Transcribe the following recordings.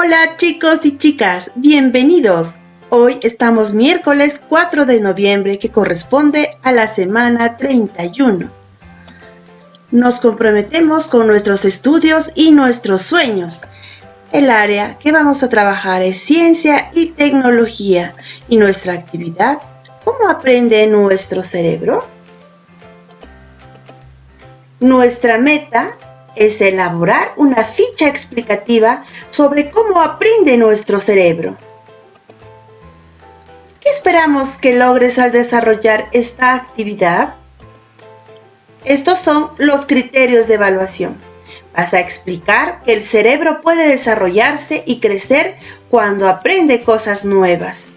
Hola chicos y chicas, bienvenidos. Hoy estamos miércoles 4 de noviembre que corresponde a la semana 31. Nos comprometemos con nuestros estudios y nuestros sueños. El área que vamos a trabajar es ciencia y tecnología y nuestra actividad, ¿cómo aprende nuestro cerebro? Nuestra meta es elaborar una ficha explicativa sobre cómo aprende nuestro cerebro. ¿Qué esperamos que logres al desarrollar esta actividad? Estos son los criterios de evaluación. Vas a explicar que el cerebro puede desarrollarse y crecer cuando aprende cosas nuevas.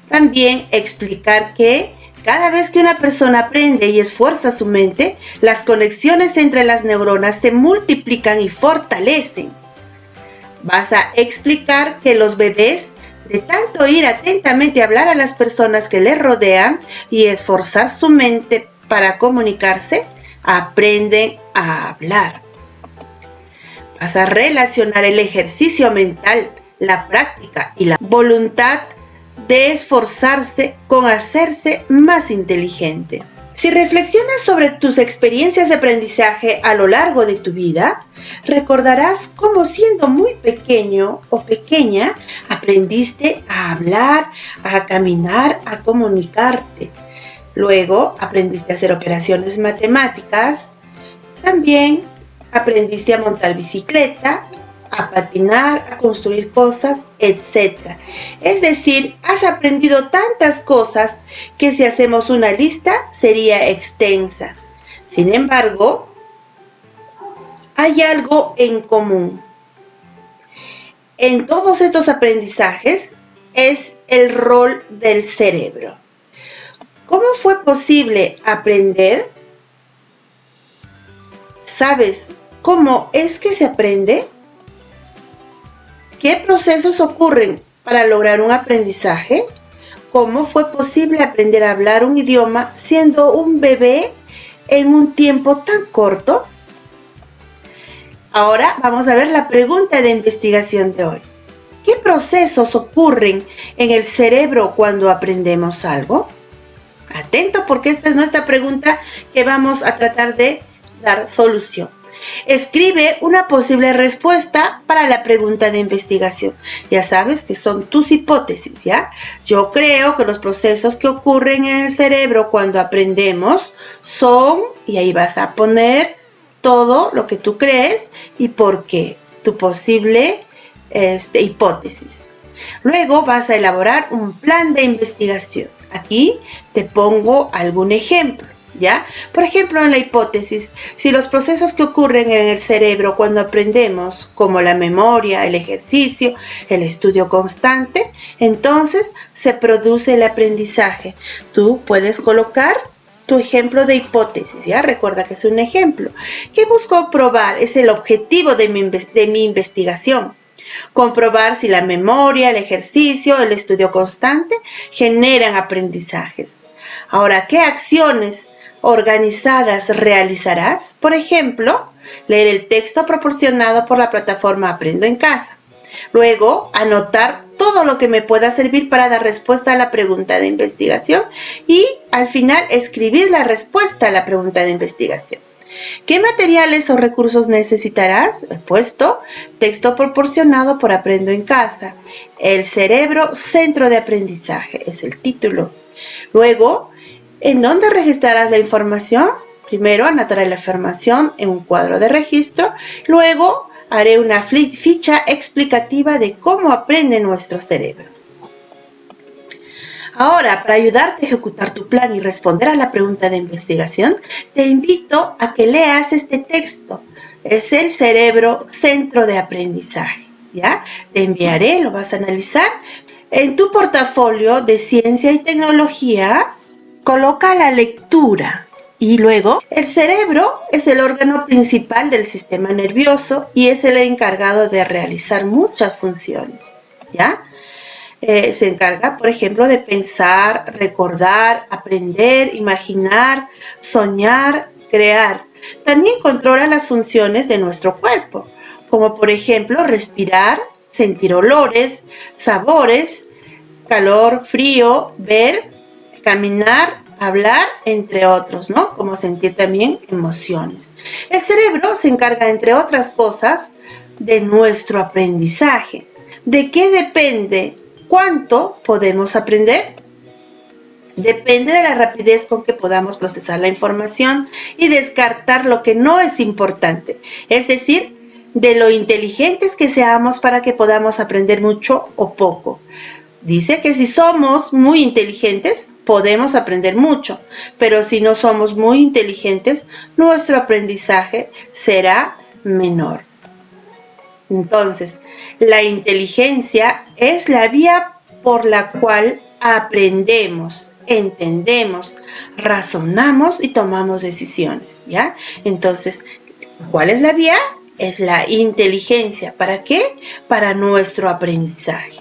También explicar que cada vez que una persona aprende y esfuerza su mente, las conexiones entre las neuronas se multiplican y fortalecen. Vas a explicar que los bebés, de tanto oír atentamente hablar a las personas que les rodean y esforzar su mente para comunicarse, aprenden a hablar. Vas a relacionar el ejercicio mental, la práctica y la voluntad de esforzarse con hacerse más inteligente. Si reflexionas sobre tus experiencias de aprendizaje a lo largo de tu vida, recordarás cómo siendo muy pequeño o pequeña aprendiste a hablar, a caminar, a comunicarte. Luego aprendiste a hacer operaciones matemáticas. También aprendiste a montar bicicleta, a patinar, a construir cosas, etc. Es decir, has aprendido tantas cosas que si hacemos una lista sería extensa. Sin embargo, hay algo en común. En todos estos aprendizajes es el rol del cerebro. ¿Cómo fue posible aprender? ¿Sabes cómo es que se aprende? ¿Qué procesos ocurren para lograr un aprendizaje? ¿Cómo fue posible aprender a hablar un idioma siendo un bebé en un tiempo tan corto? Ahora vamos a ver la pregunta de investigación de hoy. ¿Qué procesos ocurren en el cerebro cuando aprendemos algo? Atento porque esta es nuestra pregunta que vamos a tratar de dar solución. Escribe una posible respuesta para la pregunta de investigación. Ya sabes que son tus hipótesis, ¿ya? Yo creo que los procesos que ocurren en el cerebro cuando aprendemos son, y ahí vas a poner todo lo que tú crees y por qué, tu posible hipótesis. Luego vas a elaborar un plan de investigación. Aquí te pongo algún ejemplo. ¿Ya? Por ejemplo, en la hipótesis, si los procesos que ocurren en el cerebro cuando aprendemos, como la memoria, el ejercicio, el estudio constante, entonces se produce el aprendizaje. Tú puedes colocar tu ejemplo de hipótesis, ¿ya? Recuerda que es un ejemplo. ¿Qué busco probar? Es el objetivo de mi investigación. Comprobar si la memoria, el ejercicio, el estudio constante generan aprendizajes. Ahora, ¿qué acciones organizadas realizarás? Por ejemplo, leer el texto proporcionado por la plataforma Aprendo en Casa. Luego, anotar todo lo que me pueda servir para dar respuesta a la pregunta de investigación y al final escribir la respuesta a la pregunta de investigación. ¿Qué materiales o recursos necesitarás? He puesto texto proporcionado por Aprendo en Casa. El cerebro, centro de aprendizaje, es el título. Luego, ¿en dónde registrarás la información? Primero anotaré la información en un cuadro de registro. Luego haré una ficha explicativa de cómo aprende nuestro cerebro. Ahora, para ayudarte a ejecutar tu plan y responder a la pregunta de investigación, te invito a que leas este texto. Es el cerebro, centro de aprendizaje. ¿Ya? Te enviaré, lo vas a analizar. En tu portafolio de ciencia y tecnología, coloca la lectura. Y luego, el cerebro es el órgano principal del sistema nervioso y es el encargado de realizar muchas funciones. ¿Ya? Se encarga, por ejemplo, de pensar, recordar, aprender, imaginar, soñar, crear. También controla las funciones de nuestro cuerpo, como por ejemplo respirar, sentir olores, sabores, calor, frío, ver, caminar, hablar, entre otros, ¿no? Como sentir también emociones. El cerebro se encarga, entre otras cosas, de nuestro aprendizaje. ¿De qué depende? ¿Cuánto podemos aprender? Depende de la rapidez con que podamos procesar la información y descartar lo que no es importante. Es decir, de lo inteligentes que seamos para que podamos aprender mucho o poco. Dice que si somos muy inteligentes, podemos aprender mucho, pero si no somos muy inteligentes, nuestro aprendizaje será menor. Entonces, la inteligencia es la vía por la cual aprendemos, entendemos, razonamos y tomamos decisiones, ¿ya? Entonces, ¿cuál es la vía? Es la inteligencia. ¿Para qué? Para nuestro aprendizaje.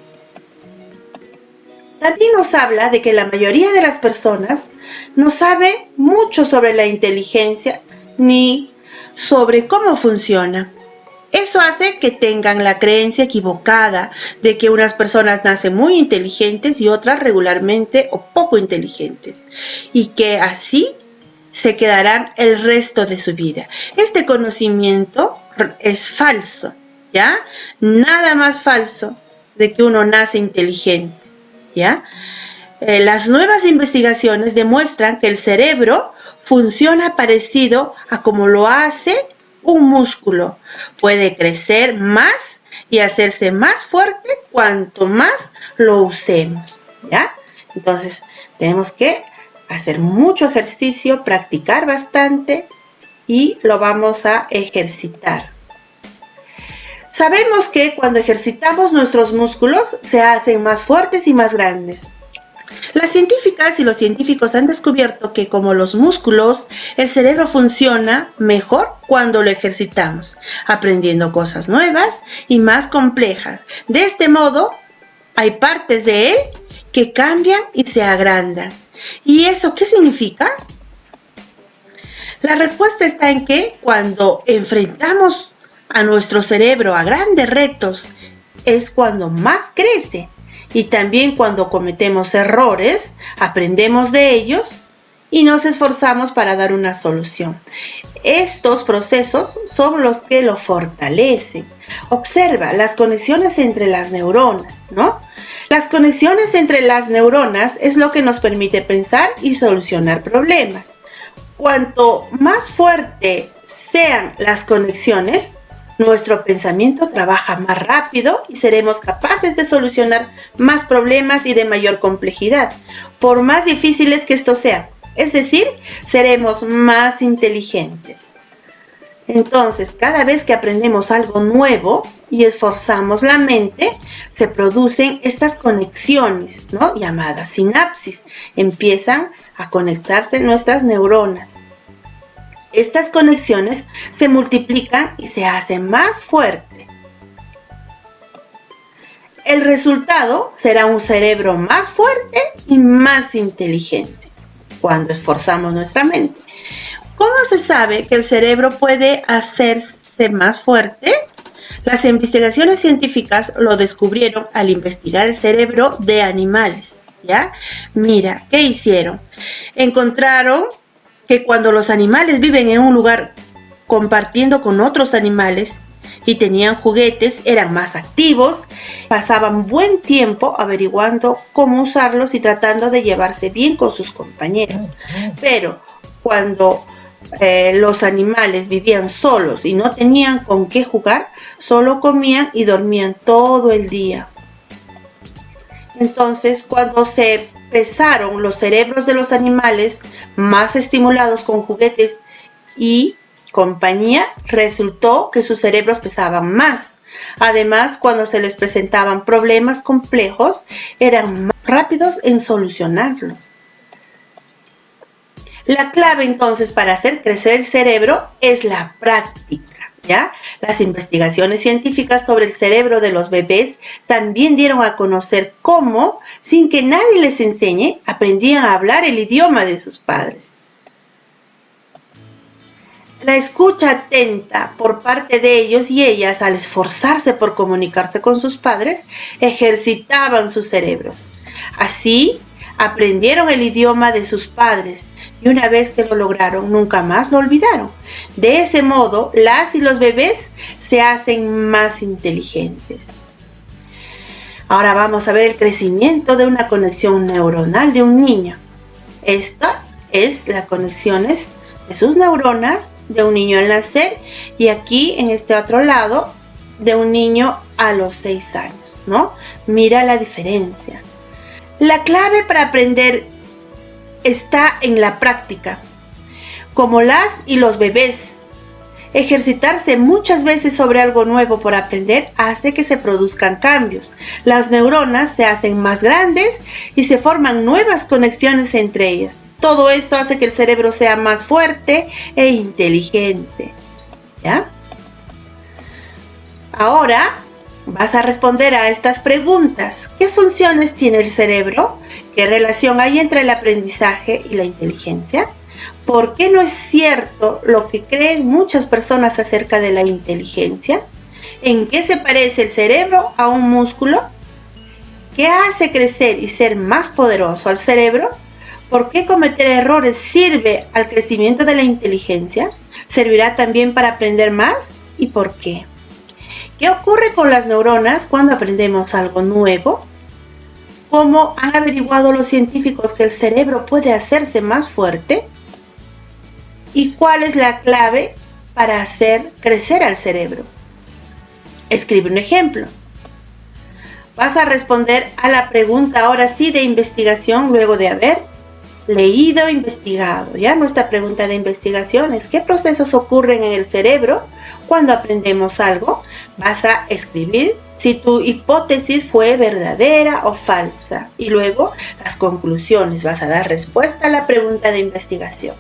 También nos habla de que la mayoría de las personas no sabe mucho sobre la inteligencia ni sobre cómo funciona. Eso hace que tengan la creencia equivocada de que unas personas nacen muy inteligentes y otras regularmente o poco inteligentes, y que así se quedarán el resto de su vida. Este conocimiento es falso, ¿ya? Nada más falso de que uno nace inteligente, ¿ya? Las nuevas investigaciones demuestran que el cerebro funciona parecido a como lo hace un músculo. Puede crecer más y hacerse más fuerte cuanto más lo usemos, ¿ya? Entonces, tenemos que hacer mucho ejercicio, practicar bastante y lo vamos a ejercitar. Sabemos que cuando ejercitamos nuestros músculos se hacen más fuertes y más grandes. Las científicas y los científicos han descubierto que, como los músculos, el cerebro funciona mejor cuando lo ejercitamos, aprendiendo cosas nuevas y más complejas. De este modo, hay partes de él que cambian y se agrandan. ¿Y eso qué significa? La respuesta está en que cuando enfrentamos a nuestro cerebro a grandes retos, es cuando más crece. Y también cuando cometemos errores, aprendemos de ellos y nos esforzamos para dar una solución. Estos procesos son los que lo fortalecen. Observa las conexiones entre las neuronas, ¿no? Las conexiones entre las neuronas es lo que nos permite pensar y solucionar problemas. Cuanto más fuerte sean las conexiones, nuestro pensamiento trabaja más rápido y seremos capaces de solucionar más problemas y de mayor complejidad, por más difíciles que estos sean. Es decir, seremos más inteligentes. Entonces, cada vez que aprendemos algo nuevo y esforzamos la mente, se producen estas conexiones, ¿no? Llamadas sinapsis. Empiezan a conectarse nuestras neuronas. Estas conexiones se multiplican y se hacen más fuertes. El resultado será un cerebro más fuerte y más inteligente cuando esforzamos nuestra mente. ¿Cómo se sabe que el cerebro puede hacerse más fuerte? Las investigaciones científicas lo descubrieron al investigar el cerebro de animales, ¿ya? Mira, ¿qué hicieron? Encontraron que cuando los animales viven en un lugar compartiendo con otros animales y tenían juguetes, eran más activos, pasaban buen tiempo averiguando cómo usarlos y tratando de llevarse bien con sus compañeros. Pero cuando los animales vivían solos y no tenían con qué jugar, solo comían y dormían todo el día. Entonces, cuando se pesaron los cerebros de los animales más estimulados con juguetes y compañía, resultó que sus cerebros pesaban más. Además, cuando se les presentaban problemas complejos, eran más rápidos en solucionarlos. La clave entonces para hacer crecer el cerebro es la práctica, ¿ya? Las investigaciones científicas sobre el cerebro de los bebés también dieron a conocer cómo, sin que nadie les enseñe, aprendían a hablar el idioma de sus padres. La escucha atenta por parte de ellos y ellas, al esforzarse por comunicarse con sus padres, ejercitaban sus cerebros. Así, aprendieron el idioma de sus padres y una vez que lo lograron, nunca más lo olvidaron. De ese modo, las y los bebés se hacen más inteligentes. Ahora vamos a ver el crecimiento de una conexión neuronal de un niño. Esta es las conexiones de sus neuronas de un niño al nacer y aquí en este otro lado de un niño a los 6 años, ¿no? Mira la diferencia. La clave para aprender está en la práctica. Como las y los bebés, ejercitarse muchas veces sobre algo nuevo por aprender hace que se produzcan cambios. Las neuronas se hacen más grandes y se forman nuevas conexiones entre ellas. Todo esto hace que el cerebro sea más fuerte e inteligente. ¿Ya? Ahora vas a responder a estas preguntas. ¿Qué funciones tiene el cerebro? ¿Qué relación hay entre el aprendizaje y la inteligencia? ¿Por qué no es cierto lo que creen muchas personas acerca de la inteligencia? ¿En qué se parece el cerebro a un músculo? ¿Qué hace crecer y ser más poderoso al cerebro? ¿Por qué cometer errores sirve al crecimiento de la inteligencia? ¿Servirá también para aprender más? ¿Y por qué? ¿Qué ocurre con las neuronas cuando aprendemos algo nuevo? ¿Cómo han averiguado los científicos que el cerebro puede hacerse más fuerte? ¿Y cuál es la clave para hacer crecer al cerebro? Escribe un ejemplo. Vas a responder a la pregunta ahora sí de investigación luego de haber leído, investigado. Ya nuestra pregunta de investigación es ¿qué procesos ocurren en el cerebro cuando aprendemos algo? Vas a escribir si tu hipótesis fue verdadera o falsa y luego las conclusiones. Vas a dar respuesta a la pregunta de investigación.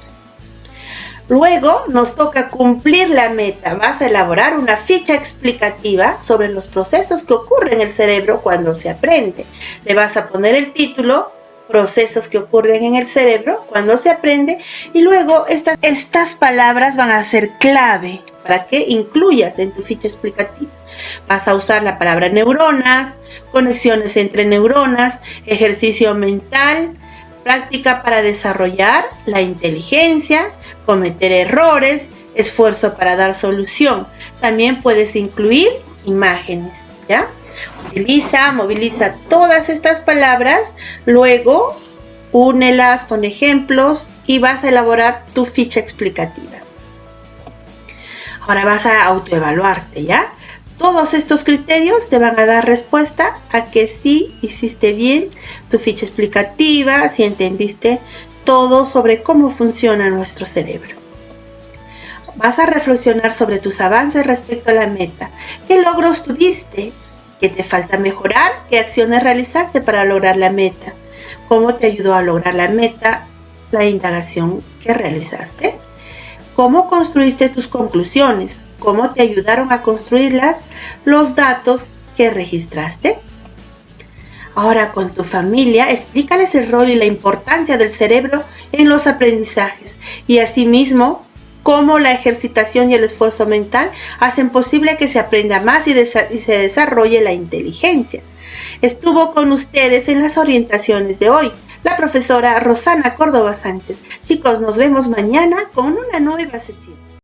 Luego nos toca cumplir la meta. Vas a elaborar una ficha explicativa sobre los procesos que ocurren en el cerebro cuando se aprende. Le vas a poner el título procesos que ocurren en el cerebro cuando se aprende y luego estas palabras van a ser clave para que incluyas en tu ficha explicativa. Vas a usar la palabra neuronas, conexiones entre neuronas, ejercicio mental, práctica para desarrollar la inteligencia, cometer errores, esfuerzo para dar solución. También puedes incluir imágenes, ¿ya? Moviliza todas estas palabras, luego únelas con ejemplos y vas a elaborar tu ficha explicativa. Ahora vas a autoevaluarte, ¿ya? Todos estos criterios te van a dar respuesta a que sí hiciste bien tu ficha explicativa, si entendiste todo sobre cómo funciona nuestro cerebro. Vas a reflexionar sobre tus avances respecto a la meta. ¿Qué logros tuviste? ¿Qué te falta mejorar? ¿Qué acciones realizaste para lograr la meta? ¿Cómo te ayudó a lograr la meta la indagación que realizaste? ¿Cómo construiste tus conclusiones? ¿Cómo te ayudaron a construirlas los datos que registraste? Ahora con tu familia, explícales el rol y la importancia del cerebro en los aprendizajes y asimismo cómo la ejercitación y el esfuerzo mental hacen posible que se aprenda más y se desarrolle la inteligencia. Estuvo con ustedes en las orientaciones de hoy la profesora Rosana Córdoba Sánchez. Chicos, nos vemos mañana con una nueva sesión.